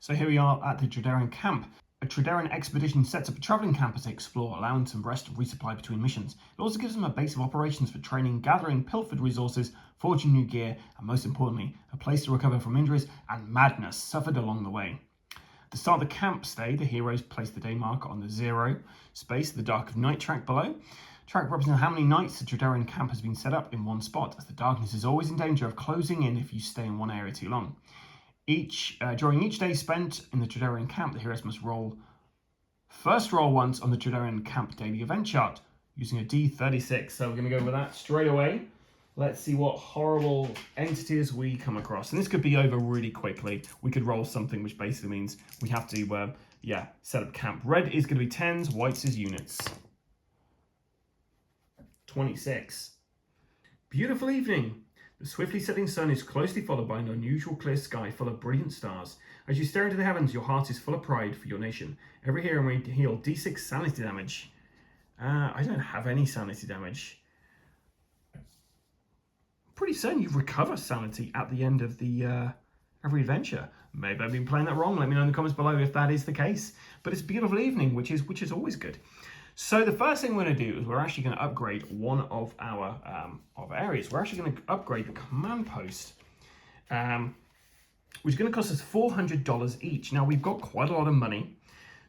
So here we are at the Trederran camp. A Trederran expedition sets up a travelling camp as they explore, allowing some rest and resupply between missions. It also gives them a base of operations for training, gathering pilfered resources, forging new gear, and most importantly, a place to recover from injuries and madness suffered along the way. At the start of the camp stay, the heroes place the day marker on the 0 space, the Dark of Night track below. Track represents how many nights the Trederran camp has been set up in one spot, as the darkness is always in danger of closing in if you stay in one area too long. During each day spent in the Trederran camp, the heroes must roll once on the Trederran camp daily event chart using a D36. So we're going to go over that straight away. Let's see what horrible entities we come across. And this could be over really quickly. We could roll something, which basically means we have to, set up camp. Red is going to be 10s, whites is units. 26. Beautiful evening. The swiftly setting sun is closely followed by an unusual clear sky full of brilliant stars. As you stare into the heavens, your heart is full of pride for your nation. Every hero may heal D6 sanity damage. I don't have any sanity damage. Pretty certain you recover sanity at the end of the every adventure. Maybe I've been playing that wrong. Let me know in the comments below if that is the case. But it's a beautiful evening, which is always good. So the first thing we're going to do is we're actually going to upgrade one of our areas. We're actually going to upgrade the command post, which is going to cost us $400 each. Now we've got quite a lot of money,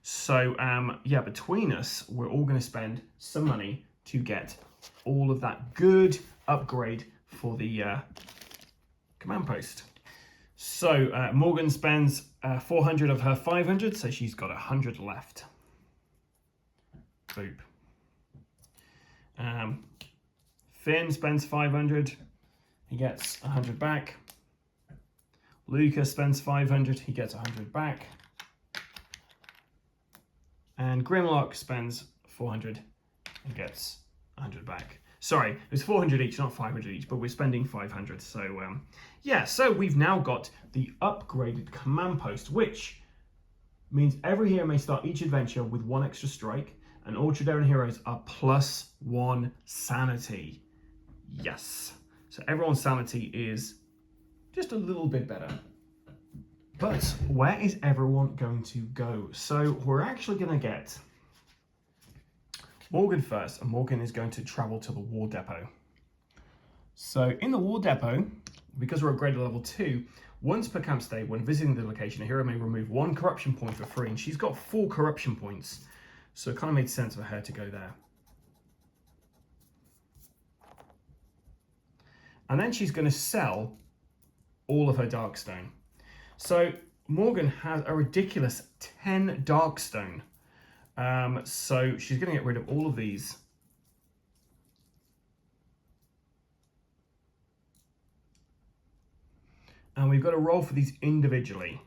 so between us we're all going to spend some money to get all of that good upgrade for the command post. So Morgan spends 400 of her 500, so she's got 100 left. Boop. Finn spends 500, he gets 100 back. Lucas spends 500, he gets 100 back. And Grimlock spends 400 and gets 100 back. Sorry, it was 400 each, not 500 each, but we're spending 500. So, so we've now got the upgraded command post, which means every hero may start each adventure with 1 extra strike, and all Trederran heroes are +1 sanity. Yes. So everyone's sanity is just a little bit better. But where is everyone going to go? So we're actually going to get Morgan first, and Morgan is going to travel to the War Depot. So in the War Depot, because we're upgraded to level 2, once per camp stay, when visiting the location, a hero may remove 1 corruption point for free, and she's got 4 corruption points. So it kind of made sense for her to go there. And then she's going to sell all of her Darkstone. So Morgan has a ridiculous 10 Darkstone. So she's going to get rid of all of these. And we've got to roll for these individually,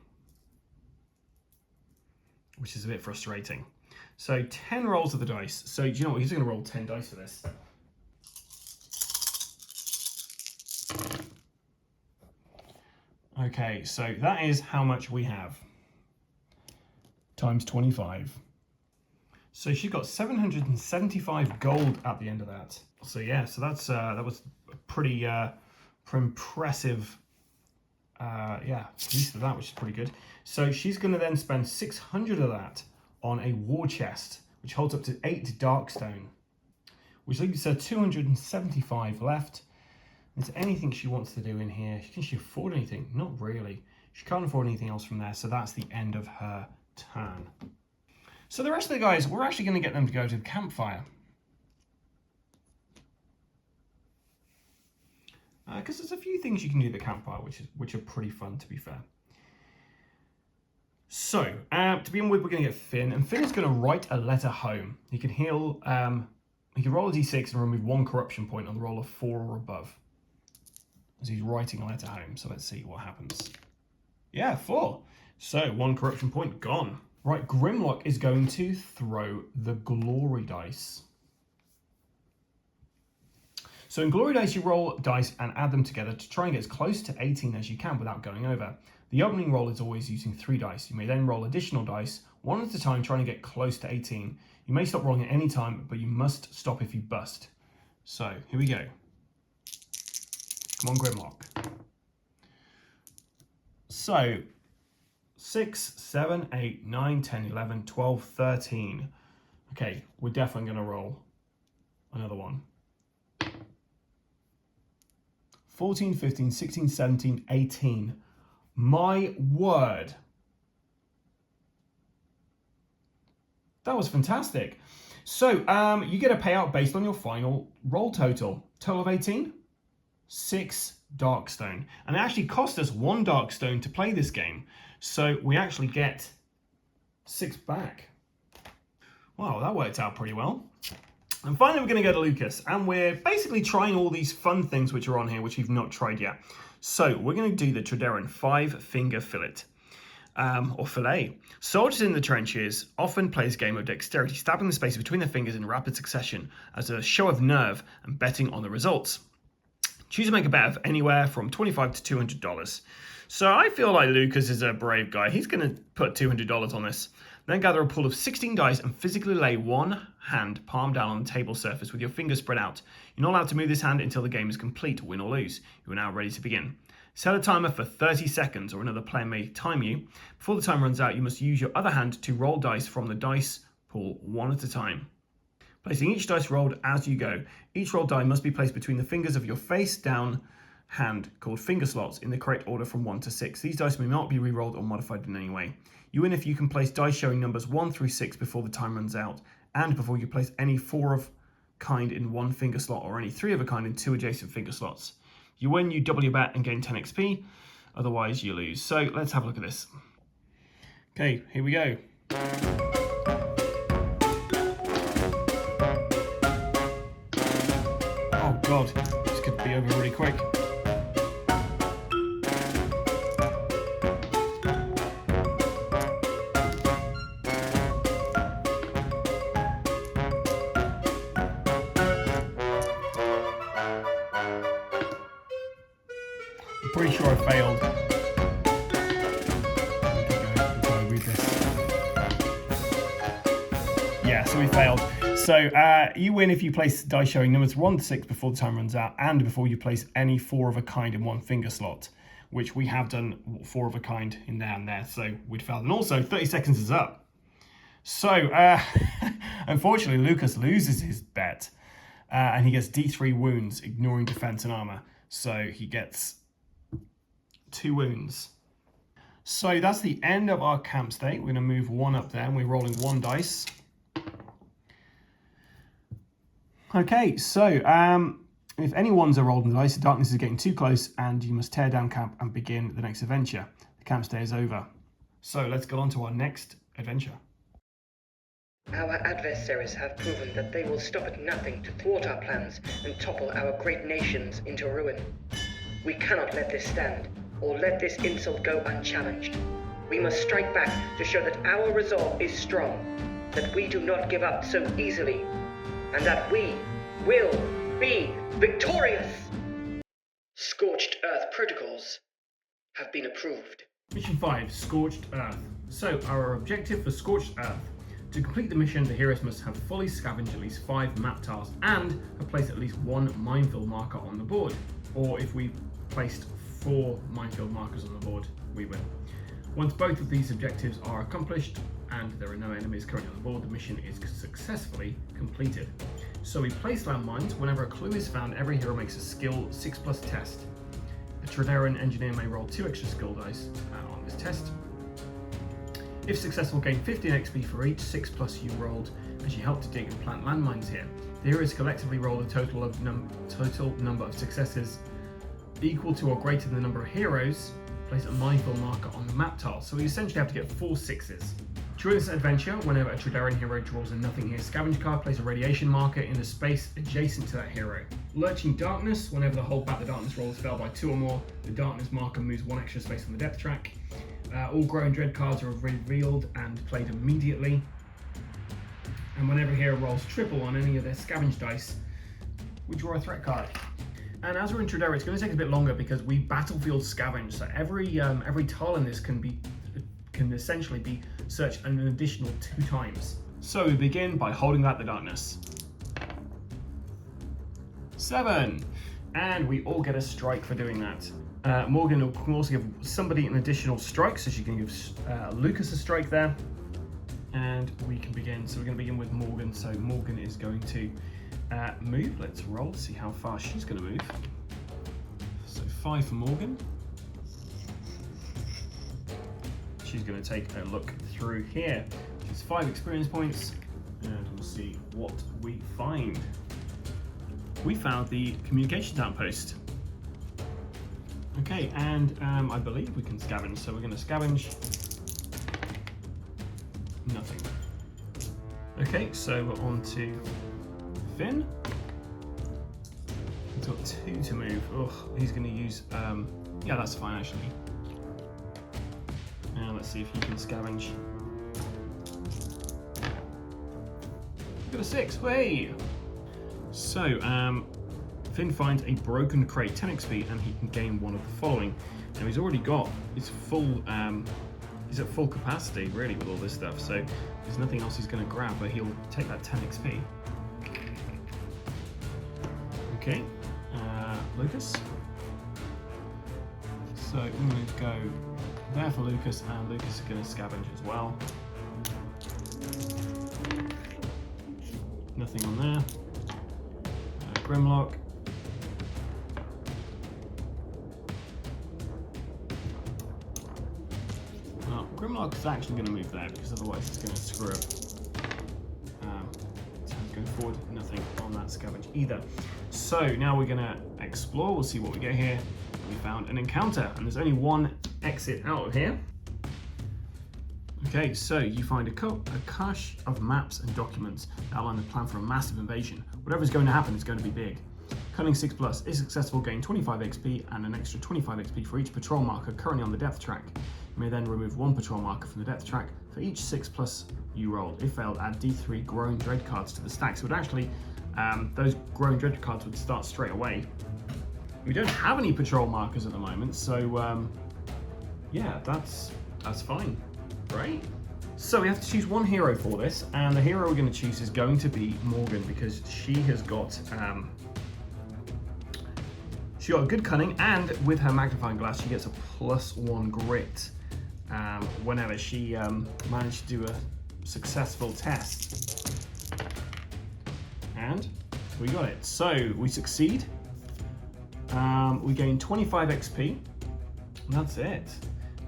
which is a bit frustrating. So 10 rolls of the dice. So do you know what? He's going to roll 10 dice for this. Okay, so that is how much we have. Times 25. So she got 775 gold at the end of that. So yeah, so that's that was a pretty impressive use of that, which is pretty good. So she's going to then spend 600 of that on a war chest, which holds up to 8 Darkstone, which leaves her 275 left. Is there anything she wants to do in here? Can she afford anything? Not really. She can't afford anything else from there, so that's the end of her turn. So the rest of the guys, we're actually going to get them to go to the campfire. Because there's a few things you can do at the campfire, which are pretty fun, to be fair. So, to begin with, we're going to get Finn, and Finn is going to write a letter home. He can heal, he can roll a d6 and remove 1 corruption point on the roll of 4 or above, as he's writing a letter home. So let's see what happens. Yeah, 4. So 1 corruption point gone. Right, Grimlock is going to throw the glory dice. So in glory dice, you roll dice and add them together to try and get as close to 18 as you can without going over. The opening roll is always using 3 dice. You may then roll additional dice, 1 at a time, trying to get close to 18. You may stop rolling at any time, but you must stop if you bust. So, here we go. Come on, Grimlock. So, 6, 7, 8, 9, 10, 11, 12, 13. Okay, we're definitely going to roll another one. 14, 15, 16, 17, 18. My word. That was fantastic. So you get a payout based on your final roll total. Total of 18, 6 Darkstone. And it actually cost us 1 Darkstone to play this game. So we actually get 6 back. Wow, that worked out pretty well. And finally, we're going to go to Lucas. And we're basically trying all these fun things which are on here, which we've not tried yet. So we're going to do the Trederran 5-finger fillet. Or fillet. Soldiers in the trenches often play this game of dexterity, stabbing the space between their fingers in rapid succession as a show of nerve and betting on the results. Choose to make a bet of anywhere from $25 to $200. So I feel like Lucas is a brave guy. He's going to put $200 on this. Then gather a pool of 16 dice and physically lay one hand palm down on the table surface with your fingers spread out. You're not allowed to move this hand until the game is complete, win or lose. You are now ready to begin. Set a timer for 30 seconds, or another player may time you. Before the time runs out, you must use your other hand to roll dice from the dice pool one at a time, placing each dice rolled as you go. Each rolled die must be placed between the fingers of your face down hand, called finger slots, in the correct order from 1 to 6. These dice may not be re-rolled or modified in any way. You win if you can place dice showing numbers 1 through 6 before the time runs out, and before you place any 4 of kind in one finger slot or any 3 of a kind in 2 adjacent finger slots. You win, you double your bet and gain 10 XP, otherwise you lose. So let's have a look at this. Okay, here we go. Oh God, this could be over really quick. I'm pretty sure I failed. Read this. Yeah, so we failed. So you win if you place dice showing numbers 1 to 6 before the time runs out, and before you place any 4 of a kind in one finger slot, which we have done 4 of a kind in there and there, so we'd failed. And also, 30 seconds is up. So, unfortunately, Lucas loses his bet, and he gets D3 wounds, ignoring defense and armor. So he gets 2 wounds. So that's the end of our camp state. We're going to move 1 up there, and we're rolling 1 dice. Okay, so if any ones are rolled in the dice, the darkness is getting too close, and you must tear down camp and begin the next adventure. The camp stay is over. So let's go on to our next adventure. Our adversaries have proven that they will stop at nothing to thwart our plans and topple our great nations into ruin. We cannot let this stand, or let this insult go unchallenged. We must strike back to show that our resolve is strong, that we do not give up so easily, and that we will be victorious! Scorched Earth protocols have been approved. Mission 5, Scorched Earth. So our objective for Scorched Earth. To complete the mission, the heroes must have fully scavenged at least 5 map tiles and have placed at least 1 minefield marker on the board. Or if we placed 4 minefield markers on the board, we win. Once both of these objectives are accomplished and there are no enemies currently on the board, the mission is successfully completed. So we place landmines. Whenever a clue is found, every hero makes a skill 6+ test. The Trederran engineer may roll 2 extra skill dice on this test. If successful, gain 15 XP for each 6+ you rolled as you help to dig and plant landmines here. The heroes collectively roll a total number of successes equal to or greater than the number of heroes. Place a minefield marker on the map tile. So we essentially have to get 4 6s. During this adventure, whenever a Trederran hero draws a nothing here scavenge card, place a radiation marker in the space adjacent to that hero. Lurching Darkness, whenever the hold back the darkness roll is failed by 2 or more, the darkness marker moves 1 extra space on the depth track. All Growing Dread cards are revealed and played immediately. And whenever a hero rolls triple on any of their scavenge dice, we draw a threat card. And as we're in Trederran, it's going to take us a bit longer because we battlefield scavenge. So every tile in this can essentially be searched an additional 2 times. So we begin by holding back the darkness. 7, and we all get a strike for doing that. Morgan can also give somebody an additional strike, so she can give Lucas a strike there. And we can begin. So we're going to begin with Morgan. So Morgan is going to move. Let's roll, see how far she's going to move. So 5 for Morgan. She's going to take a look through here. It's 5 experience points, and we'll see what we find. We found the communications outpost. Okay, and I believe we can scavenge, so we're going to scavenge. Nothing. Okay, so we're on to Finn. He's got 2 to move. Ugh, he's going to use, yeah, that's fine actually. Now let's see if he can scavenge. Got a 6, hey! So, Finn finds a broken crate, 10 XP, and he can gain one of the following. Now he's already got his full, he's at full capacity really with all this stuff, so there's nothing else he's going to grab, but he'll take that 10 XP. Okay, Lucas. So I'm going to go there for Lucas, and Lucas is going to scavenge as well. Nothing on there. Grimlock. Well, Grimlock is actually going to move there because otherwise it's going to screw up. So going forward, nothing on that scavenge either. So now we're going to explore. We'll see what we get here. We found an encounter, and there's only one exit out of here. Okay, so you find a cache of maps and documents that outline the plan for a massive invasion. Whatever's going to happen is going to be big. Cunning 6+, if successful, gain 25 XP and an extra 25 XP for each patrol marker currently on the depth track. You may then remove 1 patrol marker from the depth track for each 6+ you rolled. If failed, add D3 Growing Dread cards to the stack. So it would actually, those Growing Dread cards would start straight away. We don't have any patrol markers at the moment, so yeah, that's fine. Right? So we have to choose one hero for this, and the hero we're going to choose is going to be Morgan, because she has got she got a good cunning, and with her magnifying glass she gets a +1 grit whenever she managed to do a successful test. And we got it. So we succeed. We gain 25 XP, and that's it.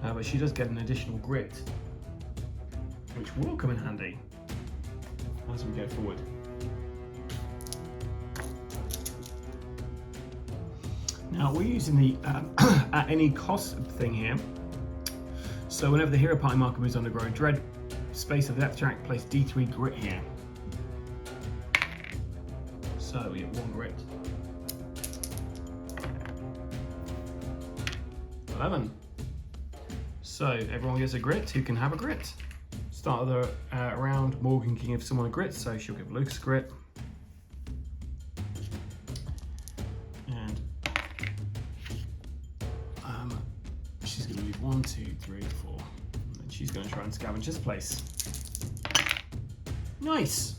But she does get an additional grit, which will come in handy as we go forward. Now we're using the at any cost thing here. So whenever the hero party marker moves on the Growing Dread space of the depth track, place D3 grit here. So we get 1 grit. 11. So everyone gets a grit who can have a grit. Start of the round, Morgan can give someone a grit, so she'll give Lucas a grit. And she's going to move 1, 2, 3, 4. And then she's going to try and scavenge this place. Nice!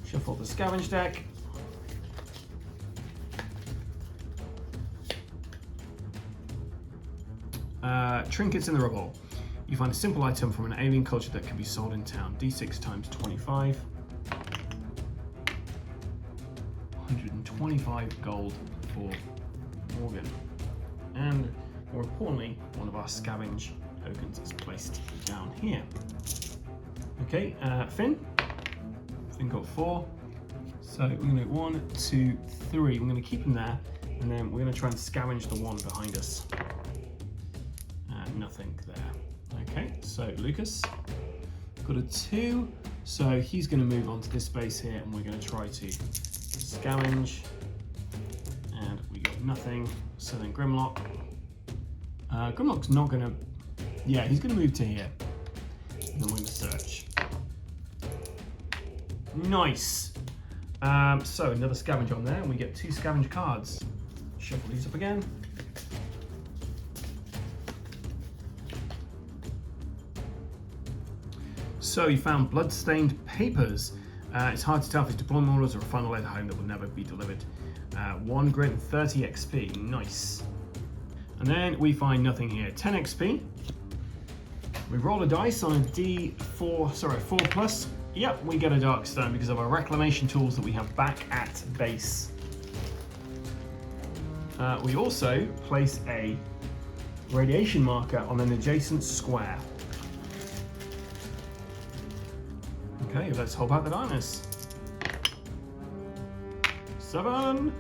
Shuffle the scavenge deck. Trinkets in the rubble. You find a simple item from an alien culture that can be sold in town. D6 times 25. 125 gold for Morgan. And more importantly, one of our scavenge tokens is placed down here. Okay, Finn. Finn got 4. So we're going to do 1, 2, 3. We're going to keep him there, and then we're going to try and scavenge the one behind us. Nothing there. Okay, so Lucas got a 2, so he's going to move on to this space here, and we're going to try to scavenge, and we got nothing. So then Grimlock. Grimlock's not going to, yeah, he's going to move to here, and then we're going to search. Nice. So another scavenge on there, and we get 2 scavenge cards. Shuffle these up again. So you found blood-stained papers. It's hard to tell if it's deployment orders or a final letter home that will never be delivered. 1 grit and 30 XP, nice. And then we find nothing here, 10 XP. We roll a dice on a D4, sorry, 4 plus. Yep, we get a dark stone because of our reclamation tools that we have back at base. We also place a radiation marker on an adjacent square. Okay, let's hold back the darkness. 7.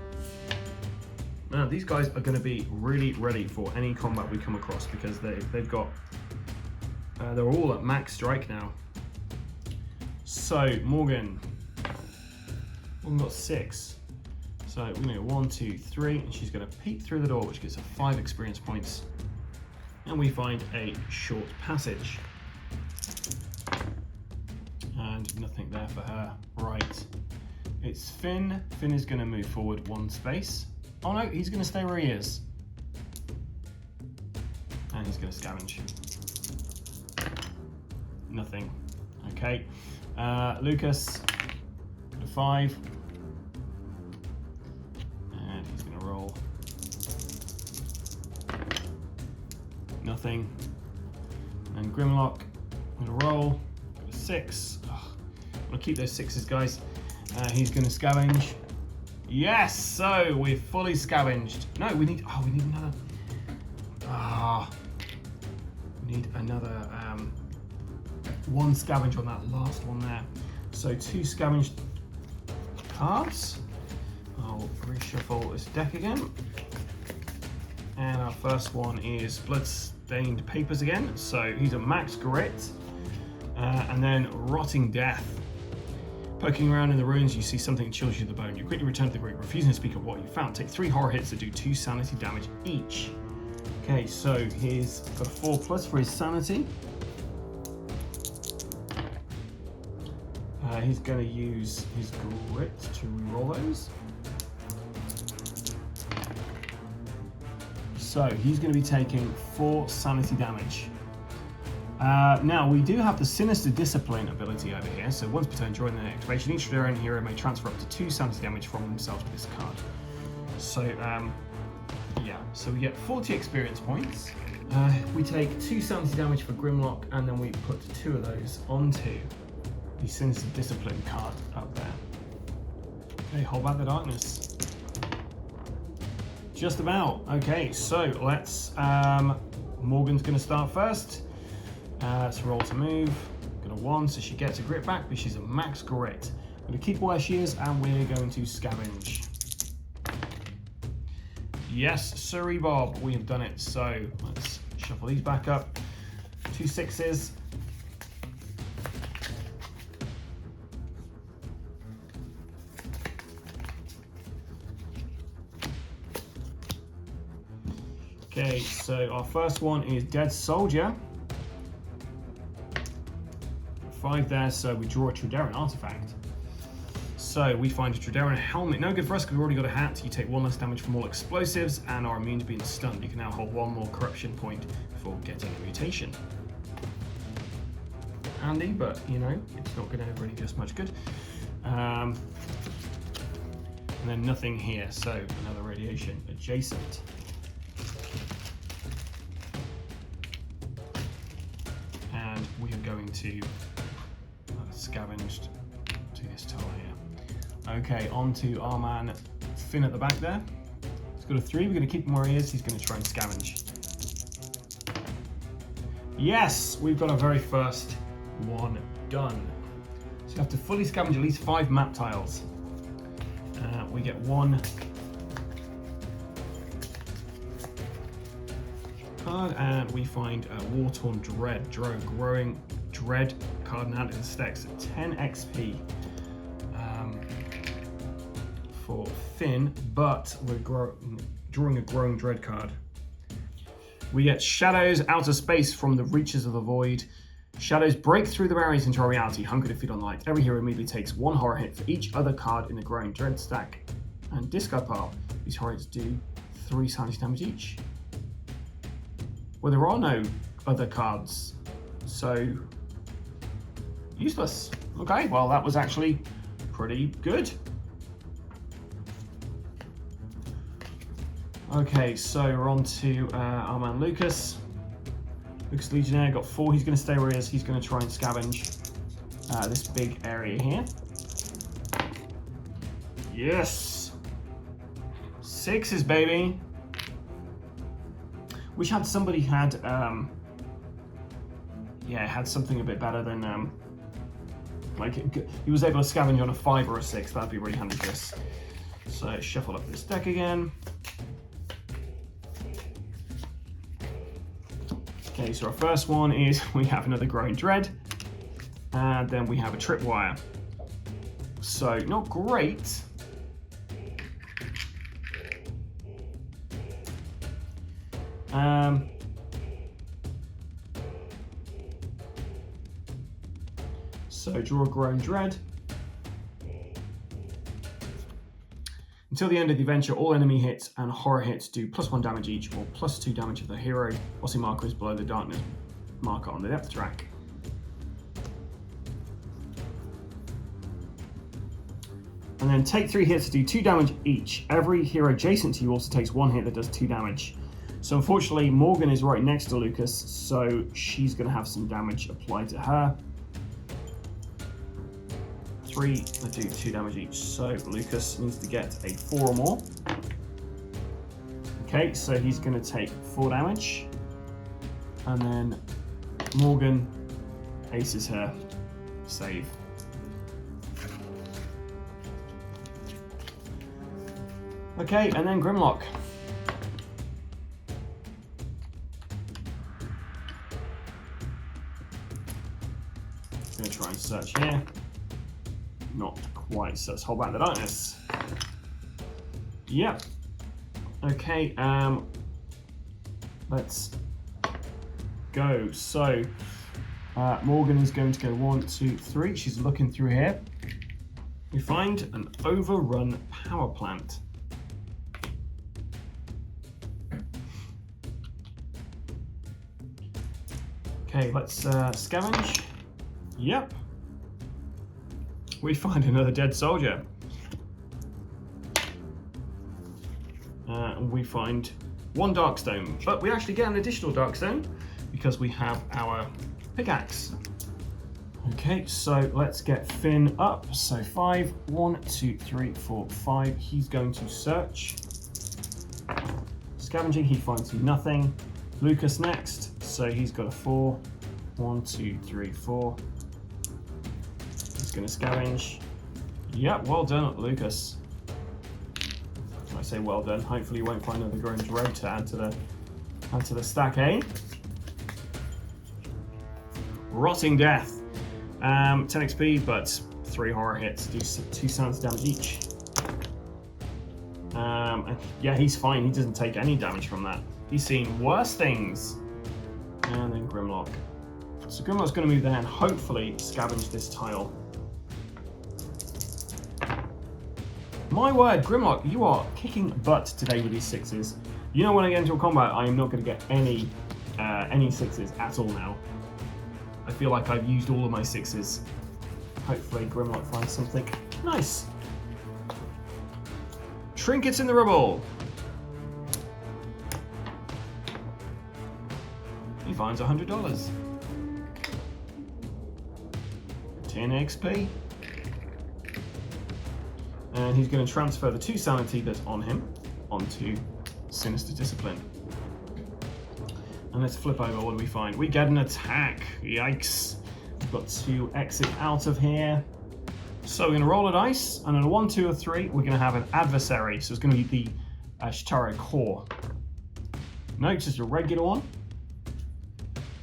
Now these guys are going to be really ready for any combat we come across because they've got they're all at max strike now. So Morgan got 6. So we're going to go 1, 2, 3, and she's going to peek through the door, which gets her 5 experience points. And we find a short passage. And nothing there for her. Right. It's Finn. Finn is going to move forward 1 space. Oh no, he's going to stay where he is. And he's going to scavenge. Nothing. Okay. Lucas, got a 5. And he's going to roll. Nothing. And Grimlock, I'm going to roll. Got a 6. Ugh. I'm going to keep those 6s, guys. He's going to scavenge. Yes, so we're fully scavenged. No, we need another. We need another 1 scavenge on that last one there. So 2 scavenged cards. I'll reshuffle this deck again. And our first one is Bloodstained Papers again. So he's a max grit. And then Rotting Death. Poking around in the ruins, you see something chills you to the bone. You quickly return to the group, refusing to speak of what you found. Take 3 horror hits that do 2 sanity damage each. Okay, so he's got a 4 plus for his sanity. He's going to use his grit to reroll those. So he's going to be taking 4 sanity damage. Now, we do have the Sinister Discipline ability over here, so once per turn during the activation, each Trederran hero may transfer up to 2 sanity damage from themselves to this card. So, yeah, so we get 40 experience points. We take 2 sanity damage for Grimlock, and then we put 2 of those onto the Sinister Discipline card up there. Okay, hold back the darkness. Just about. Okay, so let's, Morgan's going to start first. Let's roll to move. Got a 1, so she gets a grit back, but she's a max grit. I'm going to keep where she is, and we're going to scavenge. Yes, sorry, Bob, we have done it. So let's shuffle these back up. 2 6s. Okay, so our first one is Dead Soldier. 5 there, so we draw a Trederran artifact. So we find a Trederran helmet. No good for us because we've already got a hat. You take 1 less damage from all explosives and are immune to being stunned. You can now hold 1 more corruption point before getting a mutation. Handy, but you know, it's not going to really do us much good. And then nothing here, so another radiation adjacent. And we are going to scavenged to this tile here. Okay, on to our man Finn at the back there. He's got a 3, we're going to keep him where he is. He's going to try and scavenge. Yes, we've got our very first one done. So you have to fully scavenge at least 5 map tiles. We get 1 card, and we find a War-Torn Growing Dread card now in stacks at 10 XP for Finn, but we're drawing a Growing Dread card. We get Shadows Outer Space from the Reaches of the Void. Shadows break through the barriers into our reality, hunker to feed on light. Every hero immediately takes 1 horror hit for each other card in the Growing Dread stack and discard pile. These horror hits do 3 sanity damage each. Well, there are no other cards, so useless. Okay, well that was actually pretty good. Okay, so we're on to our man Lucas. Lucas Legionnaire got 4. He's going to stay where he is. He's going to try and scavenge this big area here. Yes! 6s, baby! Wish had somebody had, had something a bit better than, like, he was able to scavenge on a 5 or a 6. That'd be really handy for us. So, shuffle up this deck again. Okay, so our first one is we have another Growing Dread, and then we have a Tripwire. So, not great. So draw a Growing Dread. Until the end of the adventure, all enemy hits and horror hits do +1 damage each, or +2 damage if the hero bossy marker is below the darkness marker on the depth track. And then take 3 hits to do 2 damage each. Every hero adjacent to you also takes 1 hit that does 2 damage. So unfortunately, Morgan is right next to Lucas, so she's going to have some damage applied to her. 3 that do 2 damage each. So Lucas needs to get a 4 or more. Okay, so he's going to take 4 damage. And then Morgan aces her. Save. Okay, and then Grimlock. Gonna try and search here. Not quite, so let's hold back the darkness. Yep. Okay, let's go. So, Morgan is going to go 1, 2, 3. She's looking through here. We find an overrun power plant. Okay, let's scavenge. Yep. We find another dead soldier. And we find 1 Darkstone, but we actually get an additional Darkstone because we have our pickaxe. Okay, so let's get Finn up. So 5, 1, 2, 3, 4, 5. He's going to search. Scavenging, he finds nothing. Lucas next, so he's got a 4. 1, 2, 3, 4. He's going to scavenge. Yep, well done, Lucas. I say well done. Hopefully, you won't find another Growing Dread to add to the stack, eh? Rotting Death. 10 XP, but 3 horror hits. Do 2 silence damage each. And yeah, he's fine. He doesn't take any damage from that. He's seen worse things. And then Grimlock. So Grimlock's going to move there and hopefully scavenge this tile. My word, Grimlock, you are kicking butt today with these 6s. You know, when I get into a combat, I am not going to get any 6s at all now. I feel like I've used all of my 6s. Hopefully Grimlock finds something nice. Trinkets in the rubble. He finds $100. 10 XP. And he's going to transfer the 2 sanity that's on him onto Sinister Discipline. And let's flip over. What do we find? We get an attack. Yikes. We've got to exit out of here. So we're going to roll a dice, and on a 1, 2, or 3, we're going to have an adversary. So it's going to be the Shikari core. No, it's just a regular one.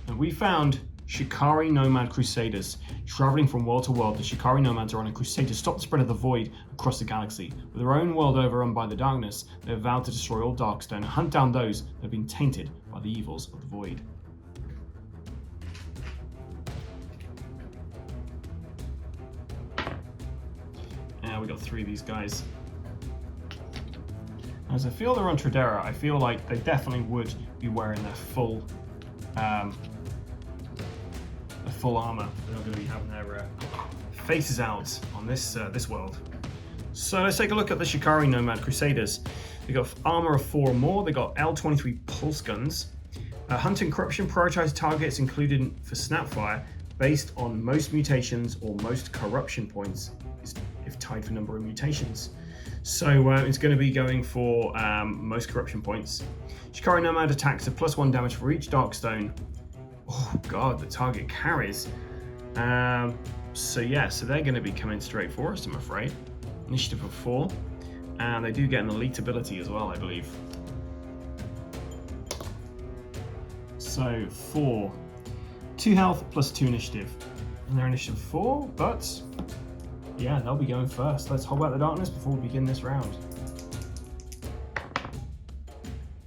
And we found Shikari Nomad Crusaders. Traveling from world to world, the Shikari Nomads are on a crusade to stop the spread of the void across the galaxy. With their own world overrun by the darkness, they have vowed to destroy all Darkstone and hunt down those that have been tainted by the evils of the void. And we got 3 of these guys. As I feel they're on Trederran, I feel like they definitely would be wearing their full armor. They're not going to be having their faces out on this this world. So let's take a look at the Shikari Nomad Crusaders. They got armor of 4 or more. They got L23 pulse guns. Hunting corruption prioritized targets included for snapfire based on most mutations or most corruption points if tied for number of mutations. So it's going to be going for most corruption points. Shikari Nomad attacks at +1 damage for each Darkstone. Oh god, the target carries. So yeah, so they're going to be coming straight for us, I'm afraid. Initiative of 4, and they do get an elite ability as well, I believe. So 4, 2 health plus 2 initiative, and they're initiative 4, but yeah, they'll be going first. Let's hold back the darkness before we begin this round.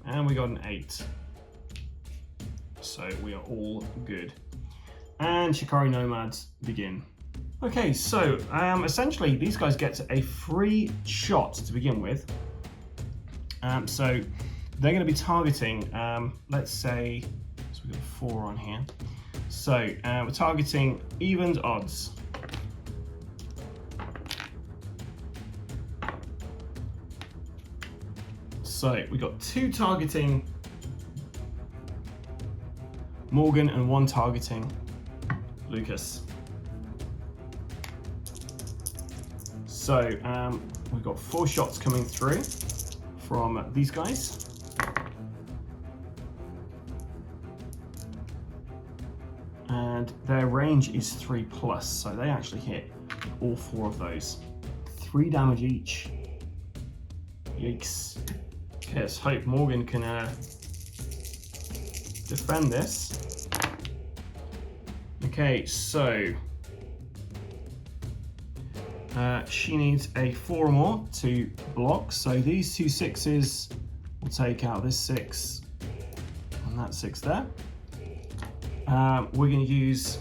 And we got an 8. So we are all good. And Shikari Nomads begin. Okay, so essentially these guys get a free shot to begin with. So they're going to be targeting, let's say, so we've got 4 on here. So we're targeting evens, odds. So we got 2 targeting Morgan and 1 targeting Lucas. So we've got 4 shots coming through from these guys. And their range is 3+, so they actually hit all 4 of those. 3 damage each. Yikes. Okay, let's hope Morgan can defend this. Okay, so she needs a 4 or more to block. So these 2 6s will take out this 6 and that 6 there. We're going to use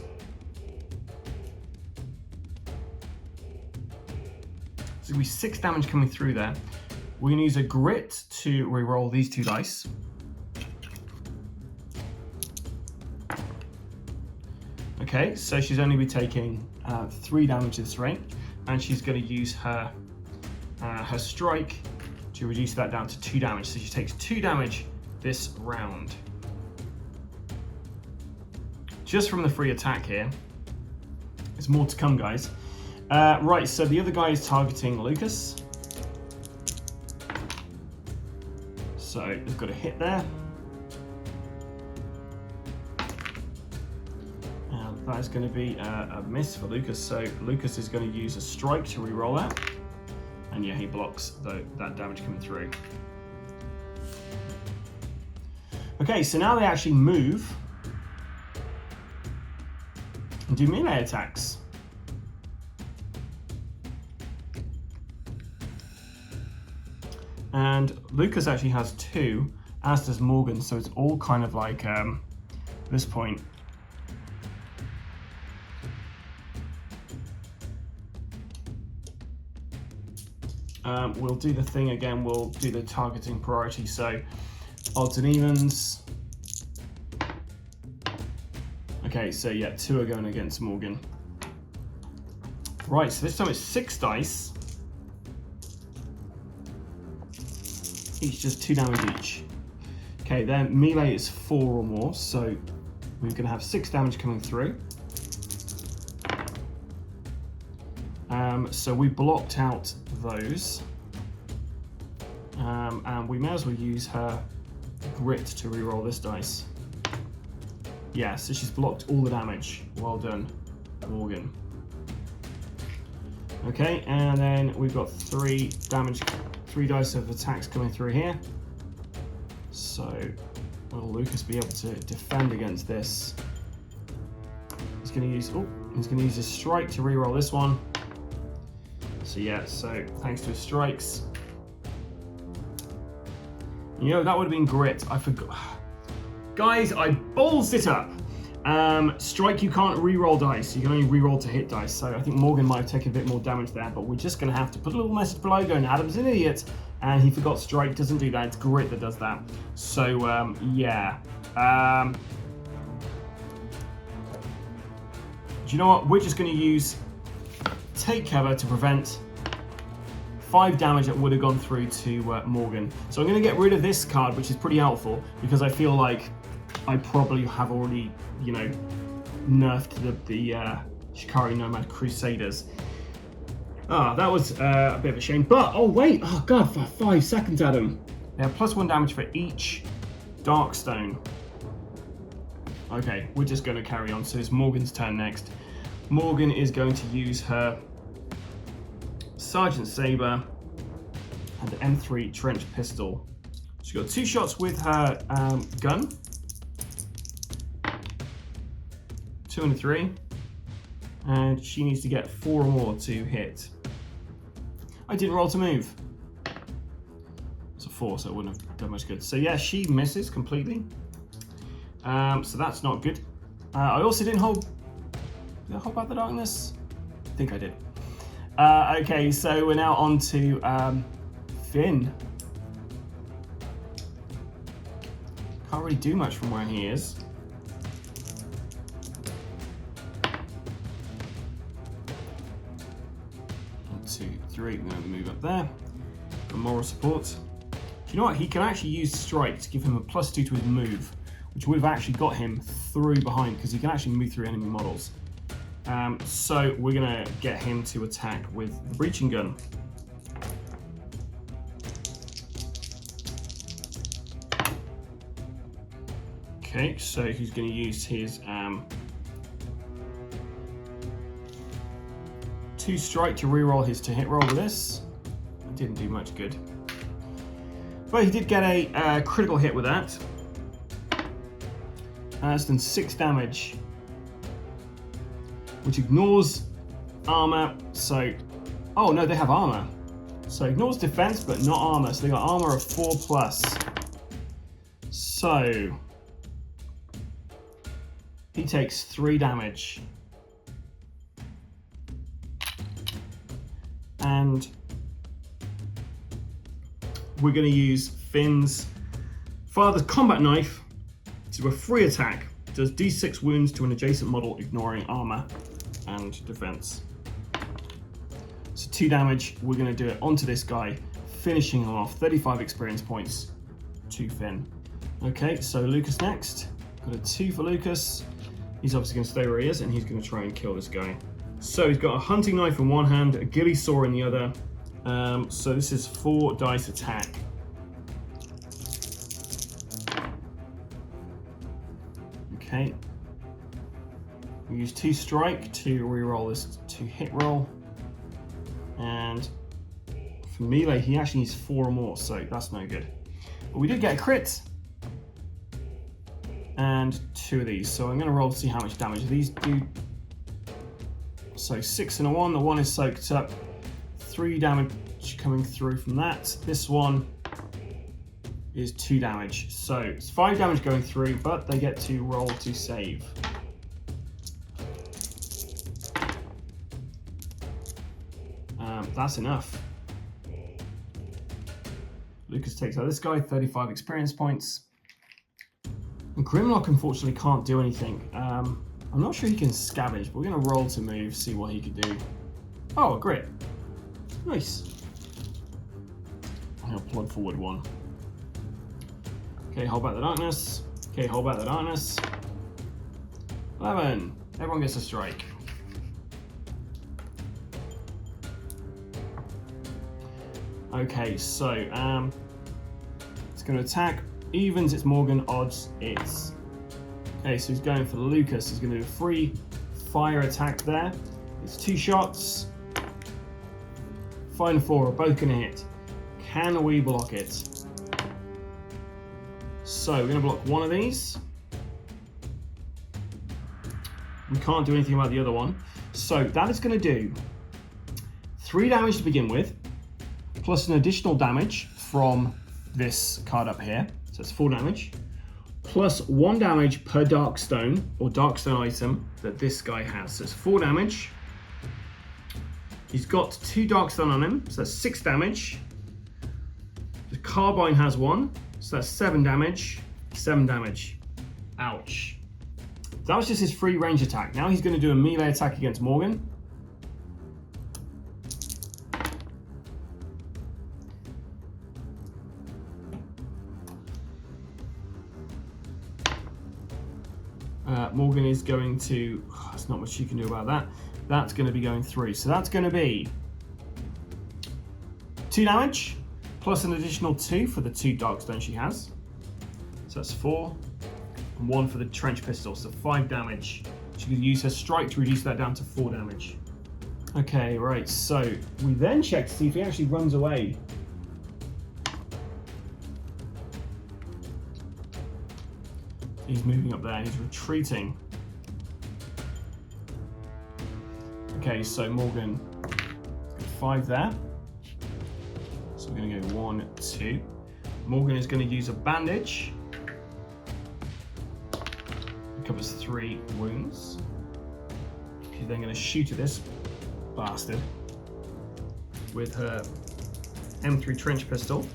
so we 6 damage coming through there. We're going to use a grit to reroll these 2 dice. Okay, so she's only be taking 3 damage this rate, and she's going to use her her strike to reduce that down to 2 damage. So she takes 2 damage this round. Just from the free attack here. There's more to come, guys. Right, so the other guy is targeting Lucas. So we've got a hit there. And that is going to be a miss for Lucas. So Lucas is going to use a strike to reroll that. And yeah, he blocks that damage coming through. Okay, so now they actually move and do melee attacks. And Lucas actually has 2, as does Morgan, so it's all kind of like this point. We'll do the thing again, we'll do the targeting priority, so odds and evens. Okay, so yeah, 2 are going against Morgan. Right, so this time it's 6 dice. Each just 2 damage each. Okay, then melee is 4 or more, so we're going to have 6 damage coming through. So we blocked out those. And we may as well use her grit to reroll this dice. Yeah, so she's blocked all the damage. Well done, Morgan. Okay, and then we've got 3 damage, 3 dice of attacks coming through here. So will Lucas be able to defend against this? He's going to use his strike to reroll this one. So yeah, so thanks to his strikes. You know, that would have been grit. I forgot. Guys, I ballsed it up. Strike, you can't re-roll dice. You can only re-roll to hit dice. So I think Morgan might have taken a bit more damage there, but we're just going to have to put a little message below going, Adam's an idiot, and he forgot strike doesn't do that. It's grit that does that. So, yeah. Do you know what? We're just going to use take cover to prevent 5 damage that would have gone through to Morgan. So I'm going to get rid of this card, which is pretty helpful, because I feel like I probably have already, you know, nerfed the Shikari Nomad Crusaders. That was a bit of a shame. But, oh wait, oh god, for 5 seconds, Adam. They have +1 damage for each Darkstone. Okay, we're just going to carry on. So it's Morgan's turn next. Morgan is going to use her Sergeant Saber and the M3 Trench Pistol. She's got 2 shots with her gun. 2 and a 3. And she needs to get 4 or more to hit. I didn't roll to move. It's a 4, so it wouldn't have done much good. So yeah, she misses completely. So that's not good. I also didn't hold... Did I hold back the darkness? I think I did. Okay, so we're now on to Finn. Can't really do much from where he is. One, 2, 3. We're going to move up there for moral support. Do you know what? He can actually use strike to give him a +2 to his move, which would have actually got him through behind, because he can actually move through enemy models. So we're going to get him to attack with the breaching gun. Okay, so he's going to use his 2 strike to reroll his to-hit roll with this. It didn't do much good. But he did get a critical hit with that. It's done 6 damage, which ignores armor. So, oh no, they have armor. So ignores defense, but not armor. So they got armor of 4+. So he takes 3 damage. And we're going to use Finn's Father's Combat Knife to do a free attack. Does D6 wounds to an adjacent model, ignoring armor and defense. So 2 damage. We're going to do it onto this guy, finishing him off. 35 experience points to Finn. Okay, so Lucas next. Got a 2 for Lucas. He's obviously going to stay where he is, and he's going to try and kill this guy. So he's got a hunting knife in one hand, a ghillie saw in the other. So this is 4 dice attack. Okay. We use 2 strike to reroll this to hit roll. And for melee, he actually needs 4 or more, so that's no good. But we did get a crit. And 2 of these. So I'm going to roll to see how much damage these do. So 6 and a 1. The 1 is soaked up. 3 damage coming through from that. This one is 2 damage. So it's 5 damage going through, but they get to roll to save. That's enough. Lucas takes out this guy, 35 experience points. And Grimlock unfortunately can't do anything. I'm not sure he can scavenge, but we're going to roll to move, see what he can do. Oh, a grit. Nice. I'm going to plug forward 1. Okay, hold back the darkness. Okay, hold back the darkness. 11. Everyone gets a strike. Okay, so it's going to attack. Evens, it's Morgan. Odds, it's... Okay, so he's going for Lucas. He's going to do a free fire attack there. It's 2 shots. 5 and 4 are both going to hit. Can we block it? So we're going to block one of these. We can't do anything about the other one. So that is going to do 3 damage to begin with, plus an additional damage from this card up here. So it's 4 damage, plus 1 damage per Darkstone or Darkstone item that this guy has. So it's 4 damage. He's got 2 Darkstone on him, so that's 6 damage. The Carbine has 1, so that's 7 damage. 7 damage. Ouch. That was just his free range attack. Now he's going to do a melee attack against Morgan. Morgan is going to, there's not much she can do about that. That's going to be going through. So that's going to be 2 damage, plus an additional 2 for the 2 Darkstone she has. So that's 4. And 1 for the trench pistol, so 5 damage. She could use her strike to reduce that down to 4 damage. Okay, right, so we then check to see if he actually runs away. He's moving up there, he's retreating. Okay, so Morgan, 5 there. So we're gonna go 1, 2. Morgan is gonna use a bandage. It covers 3 wounds. She's then gonna shoot at this bastard with her M3 trench pistol.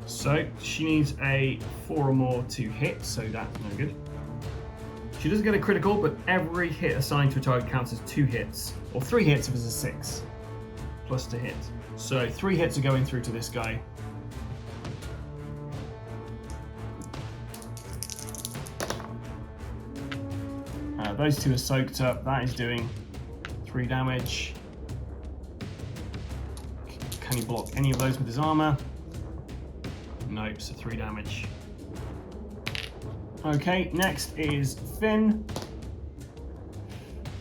So she needs a 4 or more to hit, so that's no good. She doesn't get a critical, but every hit assigned to a target counts as 2 hits, or 3 hits if it's a 6, plus to hit. So 3 hits are going through to this guy. Those 2 are soaked up. That is doing 3 damage. Can he block any of those with his armor? Nope, so 3 damage. Okay, next is Finn.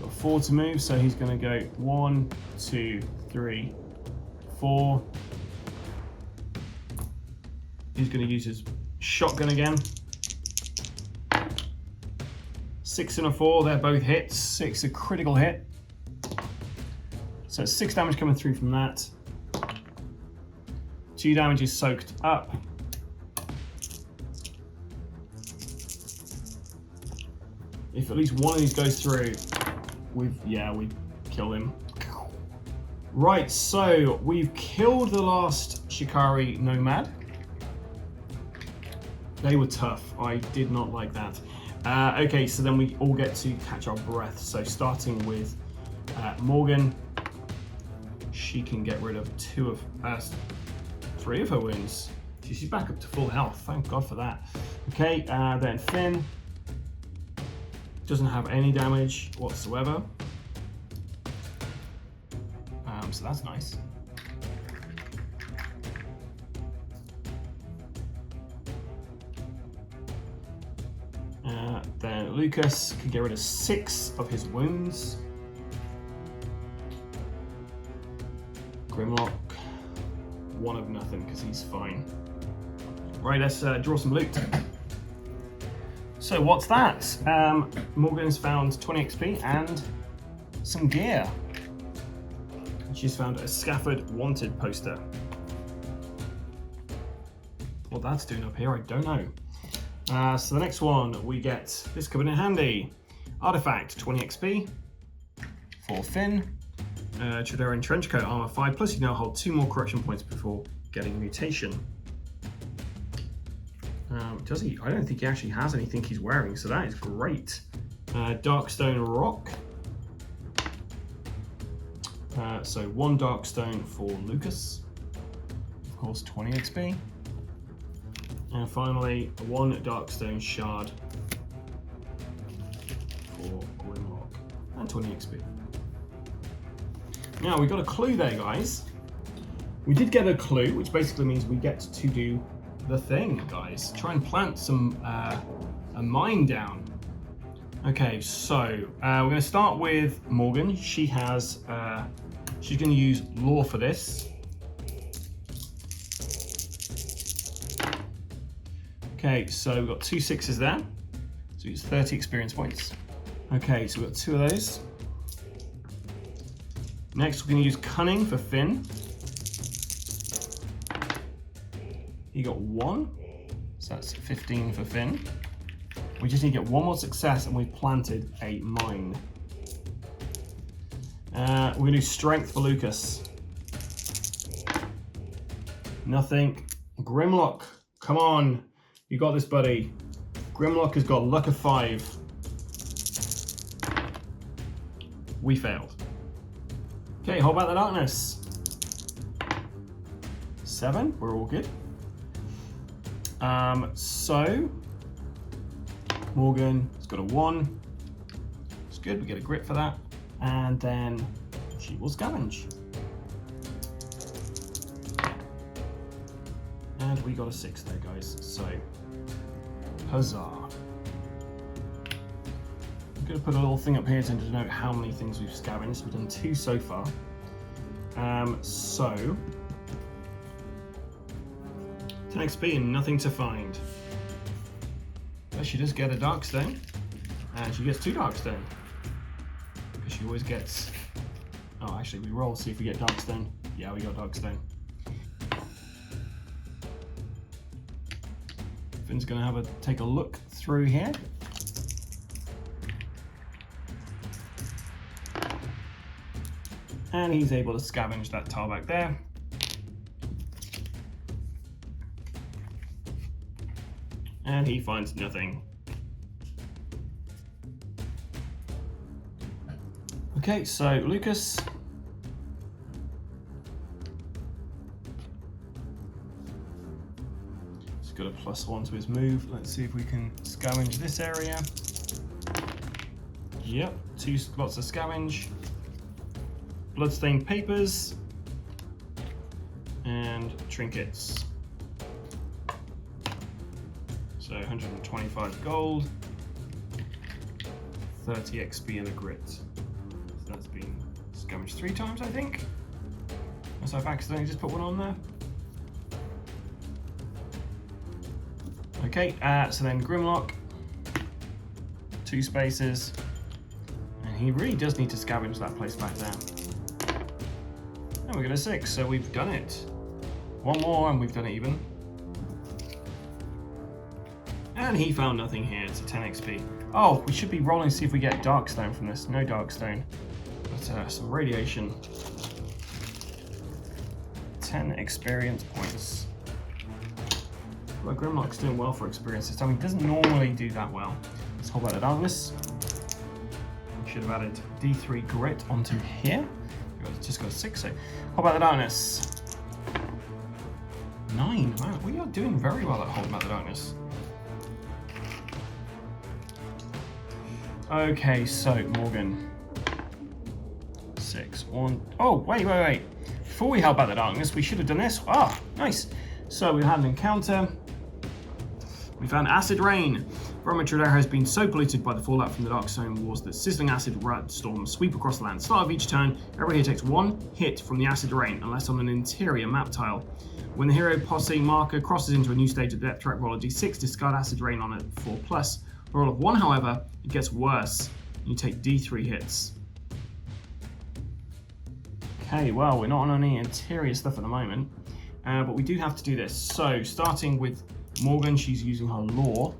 Got 4 to move, so he's going to go 1, 2, 3, 4. He's going to use his shotgun again. 6 and a 4, they're both hits. 6 a critical hit. So 6 damage coming through from that. 2 damage is soaked up. If at least one of these goes through, we kill him. Right, so we've killed the last Shikari Nomad. They were tough. I did not like that. Okay, so then we all get to catch our breath. So starting with Morgan, she can get rid of 3 of her wounds. She's back up to full health. Thank God for that. Okay, then Finn doesn't have any damage whatsoever. So that's nice. Then Lucas can get rid of 6 of his wounds. Grimlock, 1 of nothing because he's fine. Right, let's draw some loot. So what's that? Morgan's found 20 XP and some gear. She's found a Scaffold Wanted poster. What that's doing up here, I don't know. So the next one, we get this coming in handy. Artifact, 20 XP for Finn. Trederran Trenchcoat, armor 5, plus you now hold 2 more corruption points before getting mutation. Does he? I don't think he actually has anything he's wearing, so that is great. Darkstone Rock. So 1 Darkstone for Lucas. Of course, 20 XP. And finally, 1 Darkstone Shard for Grimlock. And 20 XP. Now, we got a clue there, guys. We did get a clue, which basically means we get to do the thing, guys. Try and plant some a mine down. Okay, so we're going to start with Morgan. She has she's going to use law for this. Okay, so we've got 2 6s there, so it's 30 experience points. Okay, so we've got 2 of those. Next, we're going to use cunning for Finn. He got 1, so that's 15 for Finn. We just need to get 1 more success and we've planted a mine. We're going to do strength for Lucas. Nothing. Grimlock, come on. You got this, buddy. Grimlock has got luck of 5. We failed. Okay, hold back the darkness. 7, we're all good. So Morgan has got a 1. It's good, we get a grit for that. And then she will scavenge. And we got a 6 there, guys. So, huzzah. I'm going to put a little thing up here to denote how many things we've scavenged. We've done 2 so far. So, 10 XP and nothing to find. But she does get a Darkstone, and she gets 2 Darkstone. Because she always gets... Oh, actually, we roll, see if we get Darkstone. Yeah, we got Darkstone. Finn's going to take a look through here. And he's able to scavenge that tile back there. And he finds nothing. Okay, so Lucas. He's got a +1 to his move. Let's see if we can scavenge this area. Yep, 2 slots of scavenge. Bloodstained papers. And trinkets. So 125 gold, 30 XP and a grit. So that's been scavenged 3 times, I think. Unless I've accidentally just put 1 on there. Okay, so then Grimlock, 2 spaces. And he really does need to scavenge that place back there. And we got a 6, so we've done it. 1 more and we've done it even. And he found nothing here, it's a 10 XP. Oh, we should be rolling to see if we get Darkstone from this. No Darkstone, but some radiation. 10 experience points. Well, Grimlock's doing well for experience this time. He doesn't normally do that well. Let's hold back the darkness. We should have added D3 grit onto here. It's just got a 6, so hold back the darkness. 9, wow, we are doing very well at holding back the darkness. Okay, so Morgan. 6, 1. Oh, wait. Before we held back the darkness, we should have done this. Ah, nice. So we had an encounter. We found acid rain. Trederran has been so polluted by the fallout from the Darkstone Wars that sizzling acid storms sweep across the land. Start of each turn, every hero takes 1 hit from the acid rain, unless on an interior map tile. When the hero posse marker crosses into a new stage of depth track, roll a d6, discard acid rain on it 4+. Roll of 1, however, it gets worse. You take D3 hits. Okay, well, we're not on any interior stuff at the moment, but we do have to do this. So, starting with Morgan, she's using her lore.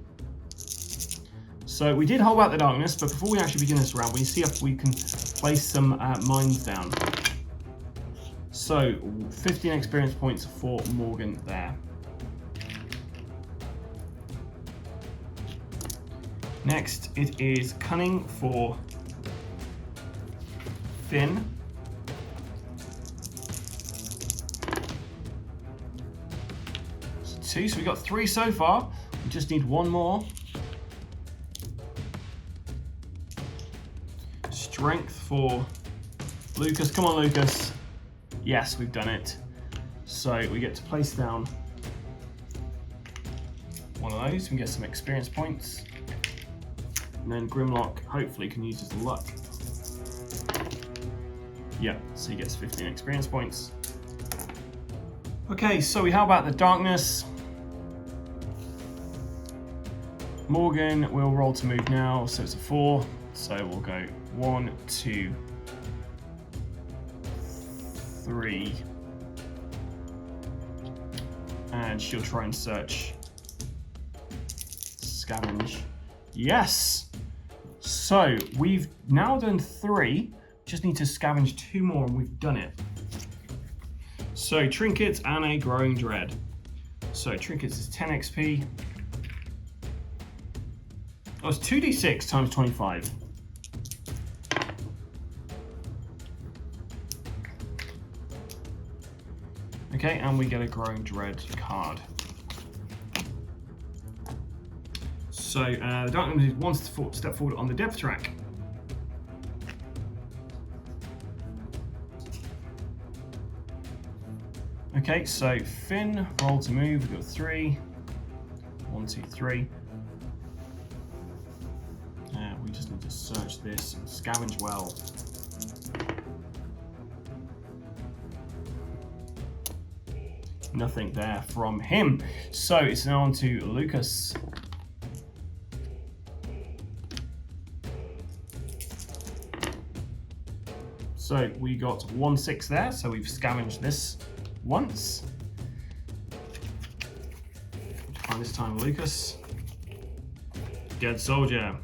So we did hold out the darkness, but before we actually begin this round, we see if we can place some mines down. So 15 experience points for Morgan there. Next, it is cunning for Finn. So 2, so we got 3 so far. We just need 1 more. Strength for Lucas. Come on, Lucas. Yes, we've done it. So we get to place down 1 of those. We can get some experience points. And then Grimlock hopefully can use his luck. Yeah, so he gets 15 experience points. Okay, so we how about the darkness? Morgan will roll to move now, so it's a 4. So we'll go 1, 2, 3. And she'll try and search. Scavenge. Yes! So we've now done 3. Just need to scavenge 2 more and we've done it. So trinkets and a growing dread. So trinkets is 10 XP. Oh, it's 2d6 times 25. Okay, and we get a growing dread card. So the Dark Nomads wants to step forward on the depth track. Okay, so Finn, roll to move. We've got 3. 1, 2, 3. We just need to search this and scavenge well. Nothing there from him. So it's now on to Lucas. So we got 1-6 there, so we've scavenged this once. Find this time Lucas. Dead soldier.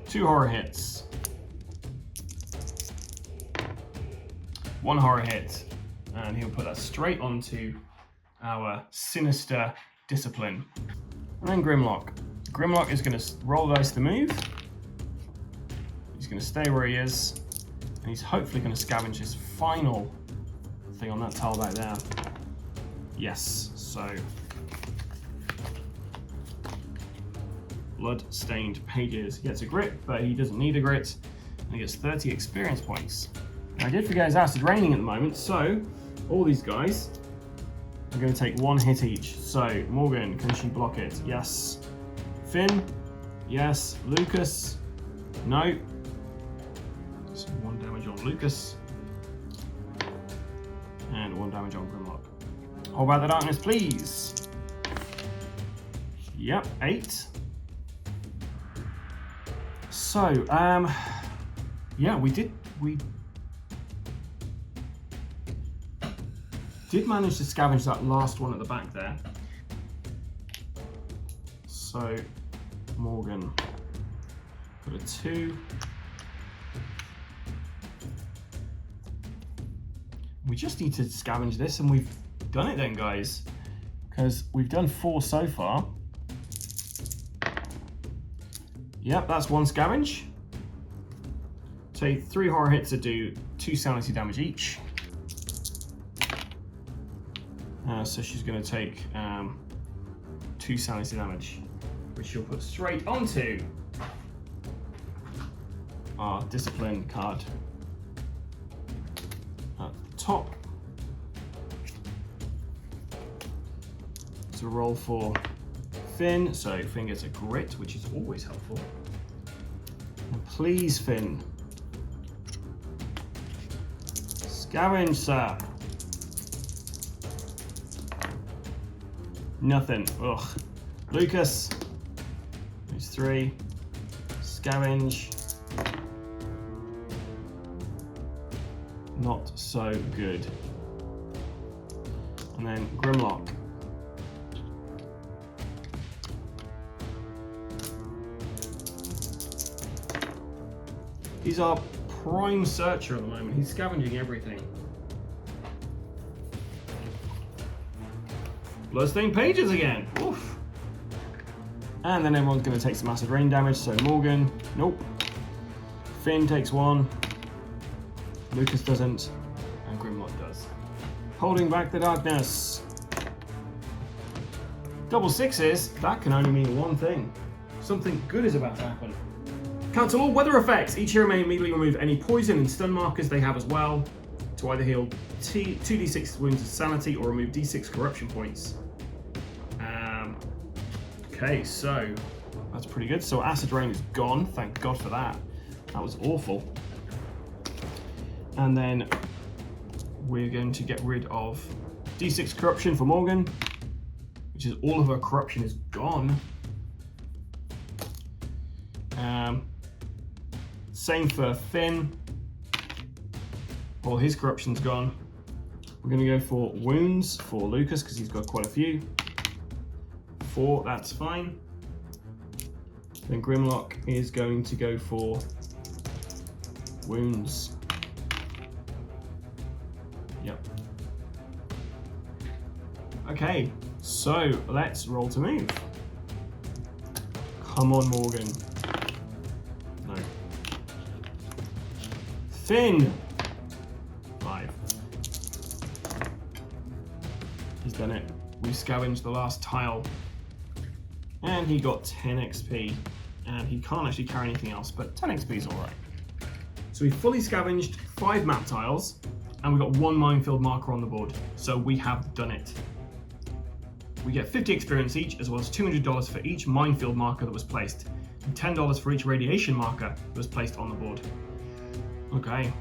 2 horror hits. 1 horror hit. And he'll put that straight onto our sinister discipline. And then Grimlock. Grimlock is going to roll dice to move. He's going to stay where he is. And he's hopefully going to scavenge his final thing on that tile back there. Yes, so blood-stained pages. He gets a grit, but he doesn't need a grit. And he gets 30 experience points. Now, I did forget his acid raining at the moment, so all these guys are going to take 1 hit each. So Morgan, can she block it? Yes. Finn? Yes. Lucas? No. So 1 damage on Lucas. And 1 damage on Grimlock. How about the darkness, please? Yep, 8. So, yeah, we did manage to scavenge that last one at the back there. So, Morgan got a 2. We just need to scavenge this, and we've done it then, guys, because we've done 4 so far. Yep, that's 1 scavenge. So 3 horror hits that do 2 sanity damage each. So she's going to take 2 sanity damage, which she'll put straight onto our discipline card at the top. So roll for Finn. So Finn gets a grit, which is always helpful. And please, Finn, scavenge, sir. Nothing. Ugh. Lucas. There's 3. Scavenge. Not so good. And then Grimlock. He's our prime searcher at the moment. He's scavenging everything. Bloodstained pages again. Oof. And then everyone's going to take some acid rain damage. So Morgan, nope. Finn takes 1. Lucas doesn't. And Grimlock does. Holding back the darkness. Double 6s, that can only mean one thing. Something good is about to happen. Cancel all weather effects. Each hero may immediately remove any poison and stun markers they have as well, to either heal 2d6 wounds of sanity or remove d6 corruption points. Okay, so that's pretty good. So acid rain is gone. Thank God for that. That was awful. And then we're going to get rid of d6 corruption for Morgan, which is all of her corruption is gone. Same for Finn. All his corruption's gone. We're going to go for wounds for Lucas because he's got quite a few. 4, that's fine. Then Grimlock is going to go for wounds. Yep. Okay, so let's roll to move. Come on, Morgan. No. Finn. 5. He's done it. We scavenged the last tile. And he got 10 XP. And he can't actually carry anything else, but 10 XP is alright. So we fully scavenged 5 map tiles, and we got 1 minefield marker on the board. So we have done it. We get 50 experience each, as well as $200 for each minefield marker that was placed, and $10 for each radiation marker that was placed on the board. Okay.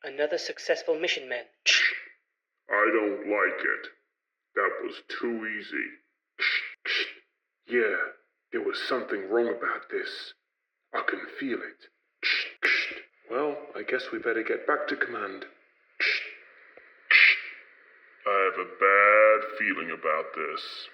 Another successful mission, man. I don't like it. That was too easy. Yeah, there was something wrong about this. I can feel it. Well, I guess we better get back to command. I have a bad feeling about this.